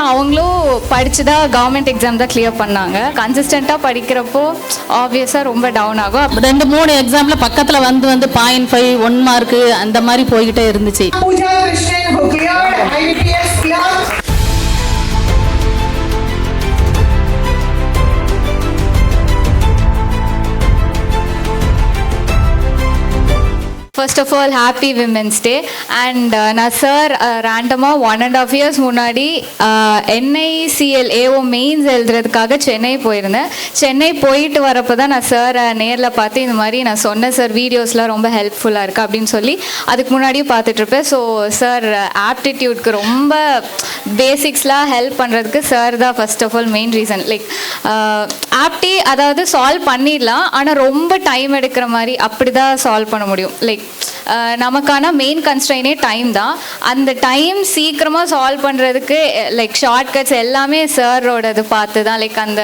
அவங்களும் படிச்சு தான் கவர்மெண்ட் எக்ஸாம் தான் கிளியர் பண்ணாங்க. கன்சிஸ்டண்ட்டாக படிக்கிறப்போ ஆப்வியஸாக ரொம்ப டவுன் ஆகும். 2-3 எக்ஸாமில் பக்கத்தில் வந்து 0.5 1 மார்க்கு அந்த மாதிரி போய்கிட்டே இருந்துச்சு. First of all happy women's day. And நான் சார் ரேண்டமாக 1.5 years முன்னாடி NICL AO மெயின்ஸ் எழுதுறதுக்காக சென்னை போயிருந்தேன். சென்னை போயிட்டு வரப்போ தான் நான் சாரை நேரில் பார்த்து இந்த மாதிரி நான் சொன்னேன் சார் வீடியோஸ்லாம் ரொம்ப ஹெல்ப்ஃபுல்லாக இருக்குது அப்படின்னு சொல்லி அதுக்கு முன்னாடியும் பார்த்துட்ருப்பேன். ஸோ சார் ஆப்டிடியூட்க்கு ரொம்ப பேசிக்ஸ்லாம் ஹெல்ப் பண்ணுறதுக்கு சார் தான் first of all main reason. Like ஆப்டி அதாவது சால்வ் பண்ணிடலாம், ஆனால் ரொம்ப டைம் எடுக்கிற மாதிரி அப்படி தான் சால்வ் பண்ண முடியும். லைக் நமக்கான மெயின் கன்ஸ்ட்ரெயினே டைம் தான். அந்த டைம் சீக்கிரமாக சால்வ் பண்ணுறதுக்கு லைக் ஷார்ட்கட்ஸ் எல்லாமே சாரோடது பார்த்து தான். லைக் அந்த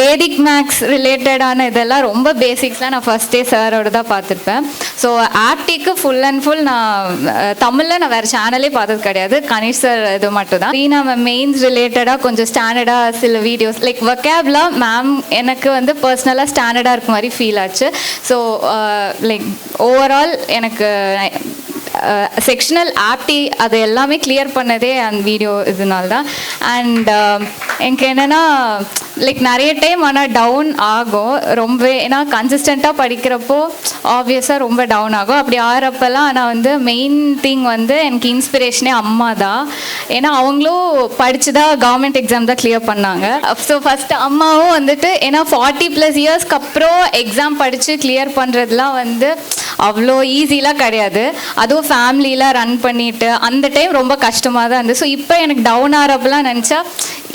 வேதிக் மேக்ஸ் ரிலேட்டடான இதெல்லாம் ரொம்ப பேசிக்ஸ்லாம் நான் ஃபஸ்ட்டே சாரோட தான் பார்த்துருப்பேன். ஸோ ஆப்டிக்கு ஃபுல் அண்ட் ஃபுல் நான் தமிழில் நான் வேறு சேனலே பார்த்தது கிடையாது, கணேஷ் சார் இது மட்டும் தான். நம்ம மெயின்ஸ் ரிலேட்டடாக கொஞ்சம் ஸ்டாண்டர்டாக சில வீடியோஸ் லைக் வொக்காப்லாம் மேம் எனக்கு வந்து பர்சனலாக ஸ்டாண்டர்டாக இருக்க மாதிரி ஃபீல் ஆச்சு. ஸோ லைக் ஓவரால் எனக்கு செக்ஷனல் ஆப்டி அது எல்லாமே கிளியர் பண்ணதே அந்த வீடியோ இதனால தான். அண்ட் எனக்கு என்னென்னா லைக் நிறைய டைம் ஆனால் டவுன் ஆகும் ரொம்ப, ஏன்னா கன்சிஸ்டண்ட்டாக படிக்கிறப்போ ஆப்வியஸாக ரொம்ப டவுன் ஆகும். அப்படி ஆகிறப்பெல்லாம் ஆனால் வந்து மெயின் திங் வந்து எனக்கு இன்ஸ்பிரேஷனே அம்மா தான். ஏன்னா அவங்களும் படித்து தான் கவர்மெண்ட் எக்ஸாம் தான் கிளியர் பண்ணாங்க. ஸோ ஃபஸ்ட்டு அம்மாவும் வந்துட்டு ஏன்னா 40+ இயர்ஸ்க்கு அப்புறம் எக்ஸாம் படித்து கிளியர் பண்ணுறதுலாம் வந்து அவ்வளோ ஈஸிலாம் கிடையாது. அதுவும் ஃபேமிலியில் ரன் பண்ணிட்டு அந்த டைம் ரொம்ப கஷ்டமாக தான் இருந்தது. ஸோ இப்போ எனக்கு டவுன் ஆகிறப்பெல்லாம் நினச்சா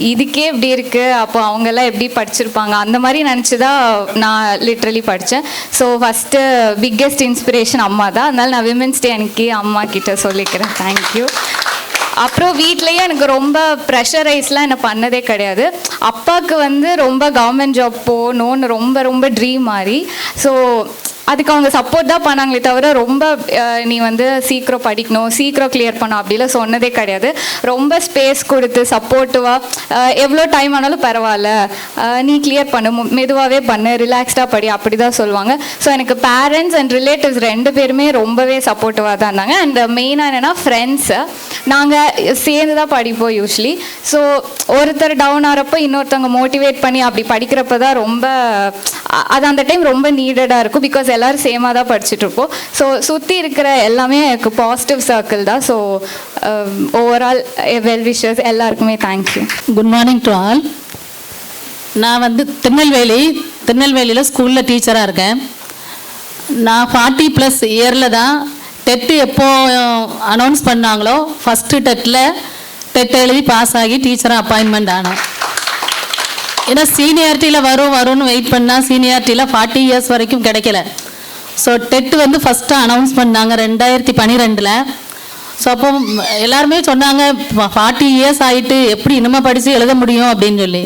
இதுக்கே இப்படி இருக்குது, அப்போ அவங்கெல்லாம் எப்படி படிச்சிருப்பாங்க அந்த மாதிரி நினச்சி தான் நான் லிட்ரலி படித்தேன். ஸோ ஃபஸ்ட்டு பிக்கெஸ்ட் இன்ஸ்பிரேஷன் அம்மா தான். அதனால நான் விமென்ஸ் டே அன்றைக்கி அம்மா கிட்ட சொல்லிக்கிறேன், தேங்க்யூ. அப்புறம் வீட்லேயே எனக்கு ரொம்ப ப்ரெஷரைஸ்லாம் என்ன பண்ணதே கிடையாது. அப்பாவுக்கு வந்து ரொம்ப கவர்மெண்ட் ஜாப் போகணுன்னு ரொம்ப ரொம்ப ட்ரீம் மாதிரி. ஸோ அதுக்கு அவங்க சப்போர்ட் தான் பண்ணாங்களே தவிர ரொம்ப நீ வந்து சீக்கிரம் படிக்கணும் சீக்கிரம் கிளியர் பண்ணணும் அப்படிலாம் சொன்னதே கிடையாது. ரொம்ப ஸ்பேஸ் கொடுத்து சப்போர்ட்டிவாக எவ்வளோ டைம் ஆனாலும் பரவாயில்ல நீ கிளியர் பண்ணு, மெதுவாகவே பண்ணு, ரிலாக்ஸ்டாக படி அப்படி தான் சொல்லுவாங்க. ஸோ எனக்கு பேரண்ட்ஸ் அண்ட் ரிலேட்டிவ்ஸ் 2 பேருமே ரொம்பவே சப்போர்ட்டிவாக தான் இருந்தாங்க. அண்ட் மெயினாக என்னென்னா ஃப்ரெண்ட்ஸு நாங்கள் சேர்ந்து தான் படிப்போம் யூஸ்வலி. ஸோ ஒருத்தர் டவுன் ஆகிறப்போ இன்னொருத்தவங்க மோட்டிவேட் பண்ணி அப்படி படிக்கிறப்ப தான் ரொம்ப அது அந்த டைம் ரொம்ப நீடடாக இருக்கும். பிகாஸ் எல்லோரும் சேமாக தான் படிச்சுட்ருப்போம். ஸோ சுற்றி இருக்கிற எல்லாமே எனக்கு பாசிட்டிவ் சர்க்கிள் தான். ஸோ ஓவரால் வெல் விஷஸ் எல்லாருக்குமே thank you. Good morning to all. நான் வந்து திருநெல்வேலியில் ஸ்கூலில் டீச்சராக இருக்கேன். நான் 40+ இயரில் தான் டெட்டு எப்போ அனௌன்ஸ் பண்ணாங்களோ ஃபஸ்ட்டு டெட் எழுதி பாஸ் ஆகி டீச்சராக அப்பாயின்மெண்ட் ஆனோம். ஏன்னா சீனியாரிட்டியில் வரும்னு வெயிட் பண்ணால் சீனியாரிட்டியில் 40 இயர்ஸ் வரைக்கும் கிடைக்கல. ஸோ டெட்டு வந்து ஃபஸ்ட்டு அனௌன்ஸ் பண்ணாங்க 2012. ஸோ அப்போ எல்லாருமே சொன்னாங்க 40 இயர்ஸ் ஆகிட்டு எப்படி இன்னும் படித்து எழுத முடியும் அப்படின்னு சொல்லி.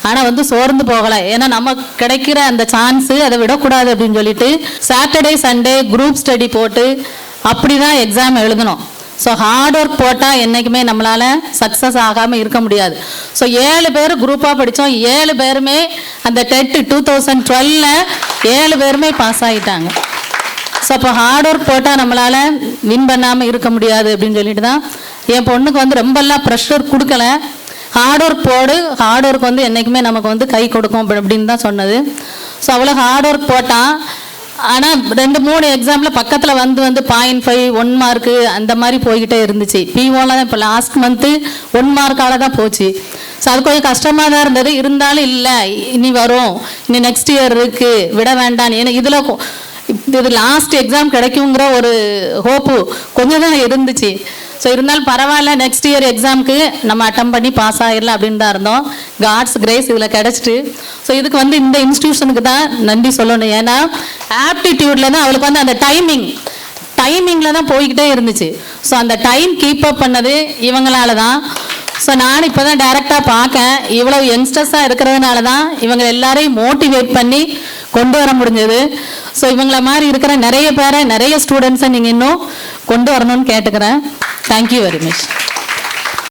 ஆனால் வந்து சோர்ந்து போகலை, ஏன்னா நம்ம கிடைக்கிற அந்த சான்ஸு அதை விடக்கூடாது அப்படின்னு சொல்லிட்டு சாட்டர்டே சண்டே குரூப் ஸ்டடி போட்டு அப்படி தான் எக்ஸாம் எழுதணும். ஸோ ஹார்ட் ஒர்க் போட்டால் என்றைக்குமே நம்மளால் சக்ஸஸ் ஆகாமல் இருக்க முடியாது. ஸோ 7 பேர் குரூப்பாக படித்தோம். 7 பேருமே அந்த டெட்டு 2012 7 பேருமே பாஸ் ஆகிட்டாங்க. ஸோ அப்போ ஹார்ட் ஒர்க் போட்டால் நம்மளால் வின் பண்ணாமல் இருக்க முடியாது அப்படின்னு சொல்லிட்டு தான் என் பொண்ணுக்கு வந்து ரொம்பலாம் ப்ரெஷர் கொடுக்கல. ஹார்ட் ஒர்க் போடு, ஹார்ட் ஒர்க் வந்து என்றைக்குமே நமக்கு வந்து கை கொடுக்கும் அப்படின்னு தான் சொன்னது. ஸோ அவ்வளோ ஹார்ட் ஒர்க் போட்டால் ஆனால் 2-3 எக்ஸாமில் பக்கத்தில் வந்து 0.5 1 மார்க்கு அந்த மாதிரி போய்கிட்டே இருந்துச்சு. பிஓவில் தான் இப்போ லாஸ்ட் மந்த்து 1 மார்க்கால் தான் போச்சு. ஸோ அது கொஞ்சம் கஷ்டமாக தான் இருந்தது. இருந்தாலும் இல்லை இனி வரும், இனி நெக்ஸ்ட் இயர் இருக்குது, விட வேண்டாம். ஏன்னா இது லாஸ்ட் எக்ஸாம் கிடைக்குங்கிற ஒரு ஹோப்பு கொஞ்சம் தான் இருந்துச்சு. ஸோ இருந்தாலும் பரவாயில்ல, நெக்ஸ்ட் இயர் எக்ஸாமுக்கு நம்ம அட்டம் பண்ணி பாஸ் ஆகிடலாம் அப்படின்னு தான் இருந்தோம். காட்ஸ் கிரேஸ் இதில் கிடச்சிட்டு. ஸோ இதுக்கு வந்து இந்த இன்ஸ்டியூஷனுக்கு தான் நன்றி சொல்லணும். ஏன்னா ஆப்டிடியூடில் தான் அவளுக்கு வந்து அந்த டைமிங்கில் தான் போய்கிட்டே இருந்துச்சு. ஸோ அந்த டைம் கீப் அப் பண்ணது இவங்களால தான். ஸோ நான் இப்போ தான் டைரெக்டாக பார்க்கேன், இவ்வளோ யங்ஸ்டர்ஸாக இருக்கிறதுனால தான் இவங்க எல்லாரையும் மோட்டிவேட் பண்ணி கொண்டு வர முடிஞ்சது. ஸோ இவங்கள மாதிரி இருக்கிற நிறைய ஸ்டூடெண்ட்ஸை நீங்கள் இன்னும் கொண்டு வரணும்னு கேட்டுக்கிறேன். Thank you very much.